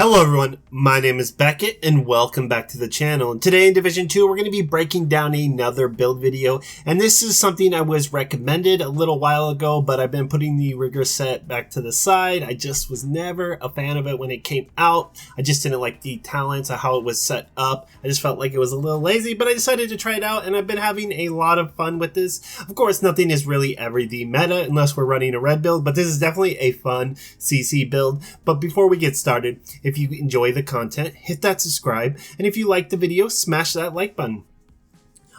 Hello everyone, my name is Beckett and welcome back to the channel. And today in Division 2 we're going to be breaking down another build video, and this is something I was recommended a little while ago, but I've been putting the rigger set back to the side. I just was never a fan of it when it came out. I just didn't like the talents of how it was set up. I just felt like it was a little lazy, but I decided to try it out and I've been having a lot of fun with this. Of course, nothing is really ever the meta unless we're running a red build, but this is definitely a fun CC build. But before we get started, if you enjoy the content, hit that subscribe, and if you like the video, smash that like button.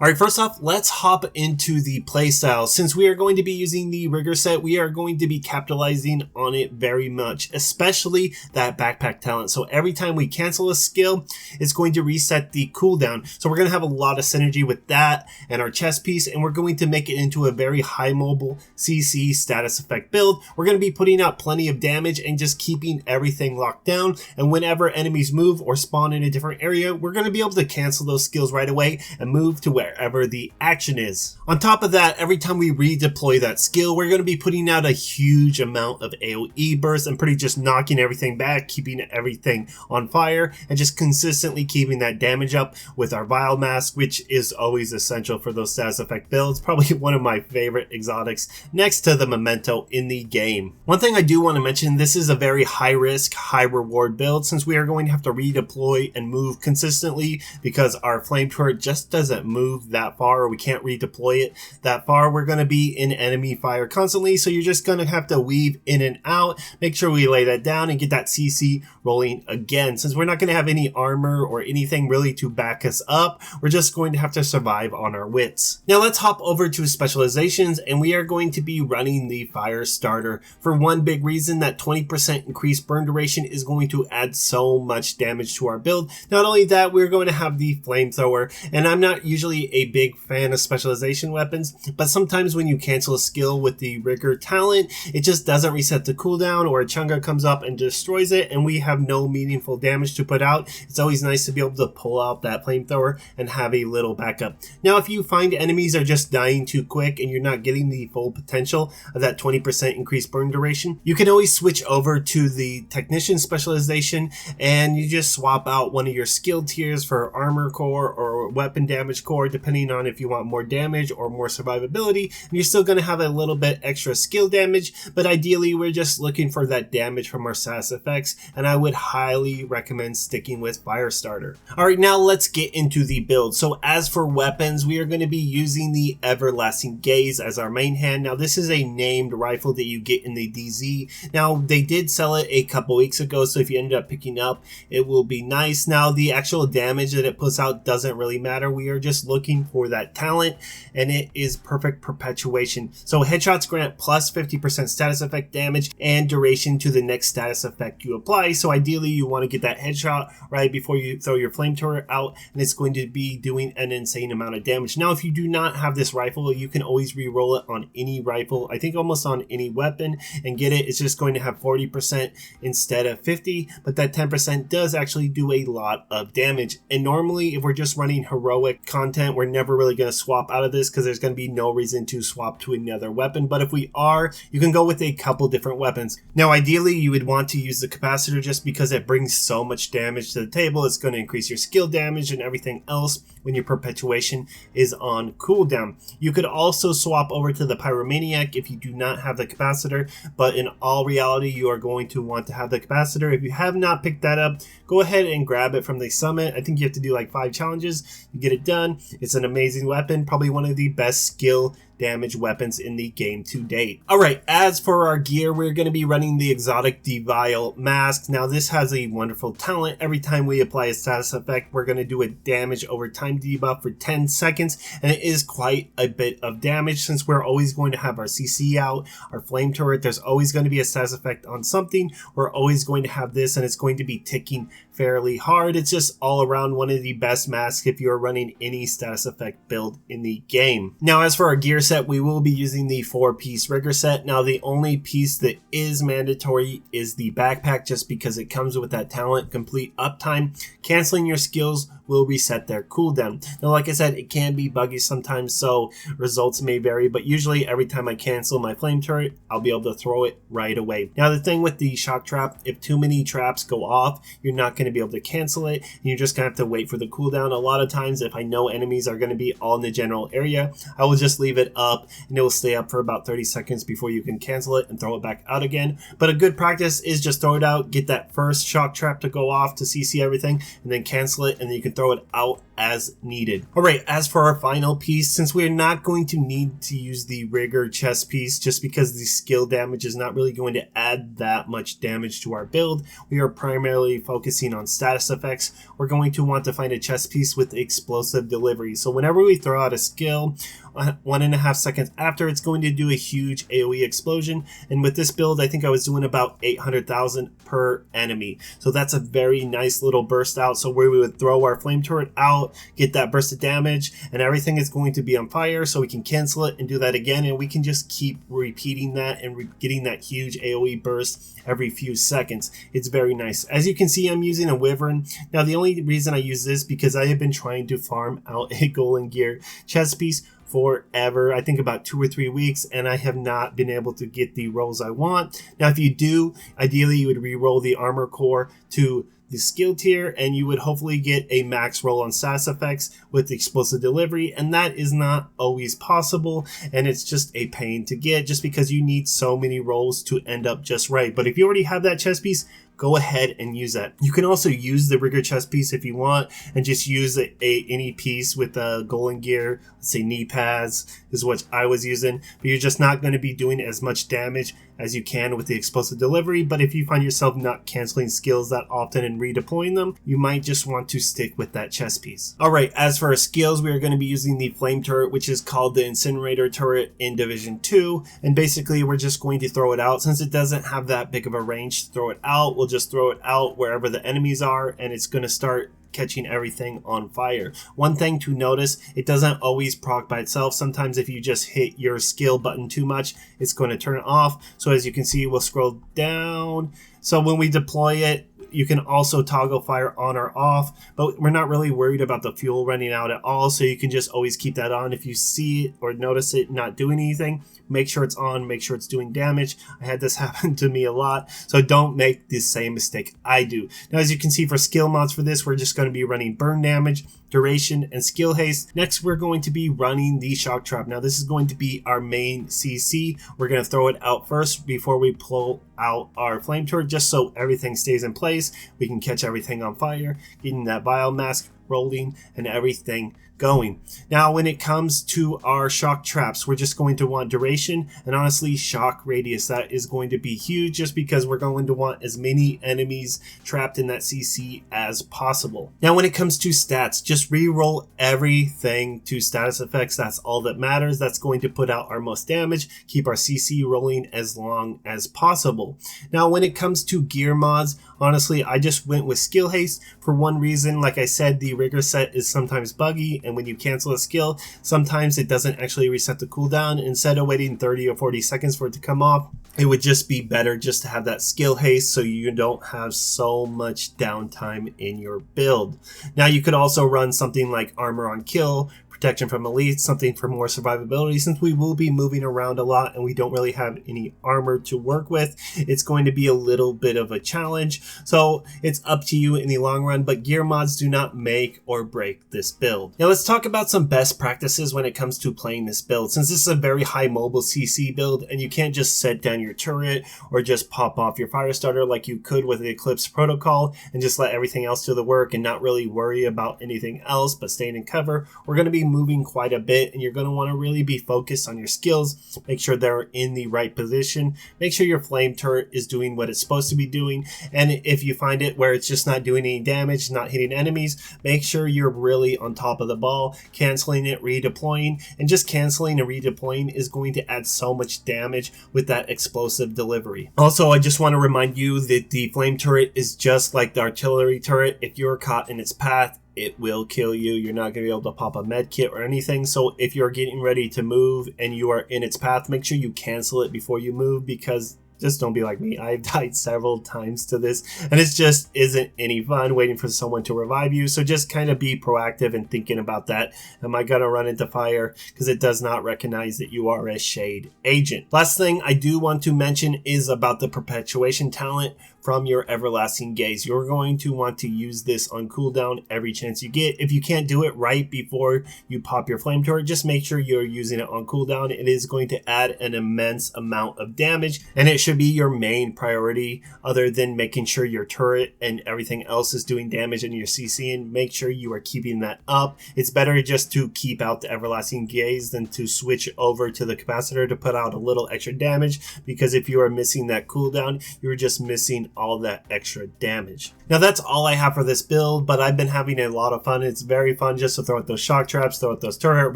Alright, first off, let's hop into the playstyle. Since we are going to be using the rigger set, we are going to be capitalizing on it very much, especially that backpack talent. So every time we cancel a skill, it's going to reset the cooldown. So we're going to have a lot of synergy with that and our chest piece, and we're going to make it into a very high mobile CC status effect build. We're going to be putting out plenty of damage and just keeping everything locked down, and whenever enemies move or spawn in a different area, we're going to be able to cancel those skills right away and move to wherever the action is. On top of that, every time we redeploy that skill, we're going to be putting out a huge amount of AoE bursts and pretty just knocking everything back, keeping everything on fire, and just consistently keeping that damage up with our Vile Mask, which is always essential for those status effect builds. Probably one of my favorite exotics next to the Memento in the game. One thing I do want to mention, this is a very high risk, high reward build since we are going to have to redeploy and move consistently because our flame turret just doesn't move that far, or we can't redeploy it that far. We're going to be in enemy fire constantly, so you're just going to have to weave in and out. Make sure we lay that down and get that CC rolling again. Since we're not going to have any armor or anything really to back us up, we're just going to have to survive on our wits. Now let's hop over to specializations, and we are going to be running the fire starter for one big reason: that 20% increased burn duration is going to add so much damage to our build. Not only that, we're going to have the flamethrower, and I'm not usually a big fan of specialization weapons, but sometimes when you cancel a skill with the rigger talent, it just doesn't reset the cooldown, or a chunga comes up and destroys it and we have no meaningful damage to put out. It's always nice to be able to pull out that flamethrower and have a little backup. Now if you find enemies are just dying too quick and you're not getting the full potential of that 20% increased burn duration, you can always switch over to the technician specialization and you just swap out one of your skill tiers for armor core or weapon damage core, depending on if you want more damage or more survivability. And you're still going to have a little bit extra skill damage, but ideally we're just looking for that damage from our status effects, and I would highly recommend sticking with Firestarter. Alright, now let's get into the build. So as for weapons, we are going to be using the Everlasting Gaze as our main hand. Now this is a named rifle that you get in the DZ. Now they did sell it a couple weeks ago, so if you ended up picking up, it will be nice. Now the actual damage that it puts out doesn't really matter. We are just looking for that talent, and it is perfect perpetuation. So headshots grant plus 50% status effect damage and duration to the next status effect you apply. So ideally you want to get that headshot right before you throw your flame turret out, and it's going to be doing an insane amount of damage. Now if you do not have this rifle, you can always re-roll it on any rifle, I think almost on any weapon, and get it. It's just going to have 40% instead of 50, but that 10% does actually do a lot of damage. And normally if we're just running heroic content, we're never really going to swap out of this because there's going to be no reason to swap to another weapon. But if we are, you can go with a couple different weapons. Now ideally you would want to use the capacitor just because it brings so much damage to the table. It's going to increase your skill damage and everything else when your perpetuation is on cooldown. You could also swap over to the Pyromaniac if you do not have the capacitor, but in all reality you are going to want to have the capacitor. If you have not picked that up, go ahead and grab it from the summit. I think you have to do like 5 challenges. You get it done. It's an amazing weapon, probably one of the best skill damage weapons in the game to date. Alright, as for our gear, we're going to be running the exotic Vile Mask. Now this has a wonderful talent. Every time we apply a status effect, we're going to do a damage over time debuff for 10 seconds, and it is quite a bit of damage since we're always going to have our CC out, our flame turret. There's always going to be a status effect on something. We're always going to have this, and it's going to be ticking fairly hard. It's just all around one of the best masks if you're running any status effect build in the game. Now as for our gear set, we will be using the 4-piece rigger set. Now the only piece that is mandatory is the backpack, just because it comes with that talent, complete uptime, canceling your skills will reset their cooldown. Now, like I said, it can be buggy sometimes, so results may vary, but usually every time I cancel my flame turret, I'll be able to throw it right away. Now, the thing with the shock trap, if too many traps go off, you're not going to be able to cancel it, and you're just going to have to wait for the cooldown. A lot of times, if I know enemies are going to be all in the general area, I will just leave it up, and it will stay up for about 30 seconds before you can cancel it and throw it back out again. But a good practice is just throw it out, get that first shock trap to go off to CC everything, and then cancel it, and then you can throw it out as needed. Alright, as for our final piece, since we're not going to need to use the rigger chest piece just because the skill damage is not really going to add that much damage to our build, we are primarily focusing on status effects. We're going to want to find a chest piece with explosive delivery. So whenever we throw out a skill, 1.5 seconds after, it's going to do a huge AoE explosion, and with this build I think I was doing about 800,000 per enemy. So that's a very nice little burst out, so where we would throw our flame turret out, get that burst of damage, and everything is going to be on fire, so we can cancel it and do that again, and we can just keep repeating that and getting that huge AoE burst every few seconds. It's very nice. As you can see, I'm using a wyvern. Now the only reason I use this because I have been trying to farm out a golden gear chest piece forever, I think about 2 or 3 weeks, and I have not been able to get the rolls I want. Now if you do, ideally you would re-roll the armor core to the skill tier, and you would hopefully get a max roll on status effects with explosive delivery, and that is not always possible, and it's just a pain to get just because you need so many rolls to end up just right. But if you already have that chest piece, go ahead and use that. You can also use the rigger chest piece if you want, and just use any piece with golden gear. Let's say knee pads is what I was using, but you're just not going to be doing as much damage as you can with the explosive delivery. But if you find yourself not canceling skills that often and redeploying them, you might just want to stick with that chest piece. Alright, as for our skills, we are going to be using the flame turret, which is called the incinerator turret in Division 2, and basically we're just going to throw it out. Since it doesn't have that big of a range to throw it out, we'll just throw it out wherever the enemies are, and it's going to start catching everything on fire. One thing to notice, it doesn't always proc by itself. Sometimes if you just hit your skill button too much, it's going to turn it off. So as you can see, we'll scroll down. So when we deploy it, you can also toggle fire on or off, but we're not really worried about the fuel running out at all, so you can just always keep that on. If you see it or notice it not doing anything, make sure it's on, make sure it's doing damage. I had this happen to me a lot, so don't make the same mistake I do. Now, as you can see, for skill mods for this, we're just going to be running burn damage, duration, and skill haste. Next, we're going to be running the shock trap. Now, this is going to be our main CC. We're going to throw it out first before we pull out our flame turret, just so everything stays in place. We can catch everything on fire, getting that biomass rolling and everything going. Now, when it comes to our shock traps, we're just going to want duration and honestly shock radius. That is going to be huge just because we're going to want as many enemies trapped in that CC as possible. Now, when it comes to stats, just re-roll everything to status effects. That's all that matters. That's going to put out our most damage, keep our CC rolling as long as possible. Now, when it comes to gear mods, honestly, I just went with skill haste for one reason. Like I said, the rigger set is sometimes buggy, and when you cancel a skill, sometimes it doesn't actually reset the cooldown. Instead of waiting 30 or 40 seconds for it to come off, it would just be better just to have that skill haste so you don't have so much downtime in your build. Now, you could also run something like armor on kill, protection from elites, something for more survivability. Since we will be moving around a lot and we don't really have any armor to work with, it's going to be a little bit of a challenge. So it's up to you in the long run, but gear mods do not make or break this build. Now let's talk about some best practices when it comes to playing this build. Since this is a very high mobile CC build and you can't just set down your turret or just pop off your fire starter like you could with the Eclipse protocol and just let everything else do the work and not really worry about anything else but staying in cover, we're going to be moving quite a bit, and you're going to want to really be focused on your skills. Make sure they're in the right position. Make sure your flame turret is doing what it's supposed to be doing, and if you find it where it's just not doing any damage, not hitting enemies, make sure you're really on top of the ball, canceling it, redeploying, and just canceling and redeploying is going to add so much damage with that explosive delivery. Also, I just want to remind you that the flame turret is just like the artillery turret. If you're caught in its path, it will kill you. You're not going to be able to pop a med kit or anything. So if you're getting ready to move and you are in its path, make sure you cancel it before you move, because just don't be like me. I've died several times to this, and it just isn't any fun waiting for someone to revive you. So just kind of be proactive and thinking about that. Am I going to run into fire? Because it does not recognize that you are a shade agent. Last thing I do want to mention is about the perpetuation talent from your everlasting gaze. You're going to want to use this on cooldown every chance you get. If you can't do it right before you pop your flame turret, just make sure you're using it on cooldown. It is going to add an immense amount of damage, and it should be your main priority other than making sure your turret and everything else is doing damage and you're CCing. Make sure you are keeping that up. It's better just to keep out the everlasting gaze than to switch over to the capacitor to put out a little extra damage, because if you are missing that cooldown, you're just missing all that extra damage. Now that's all I have for this build, but I've been having a lot of fun. It's very fun just to throw out those shock traps, throw out those turret,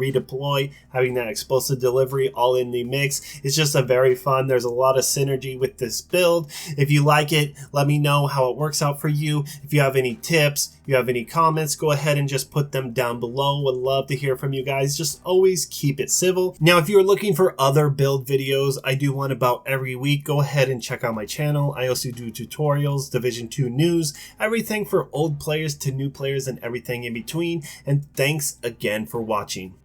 redeploy, having that explosive delivery all in the mix. It's just a very fun. There's a lot of synergy with this build. If you like it, let me know how it works out for you. If you have any tips, if you have any comments, go ahead and just put them down below. Would love to hear from you guys. Just always keep it civil. Now, if you're looking for other build videos, I do one about every week. Go ahead and check out my channel. I also do tutorials, Division 2 news, everything for old players to new players and everything in between. And thanks again for watching.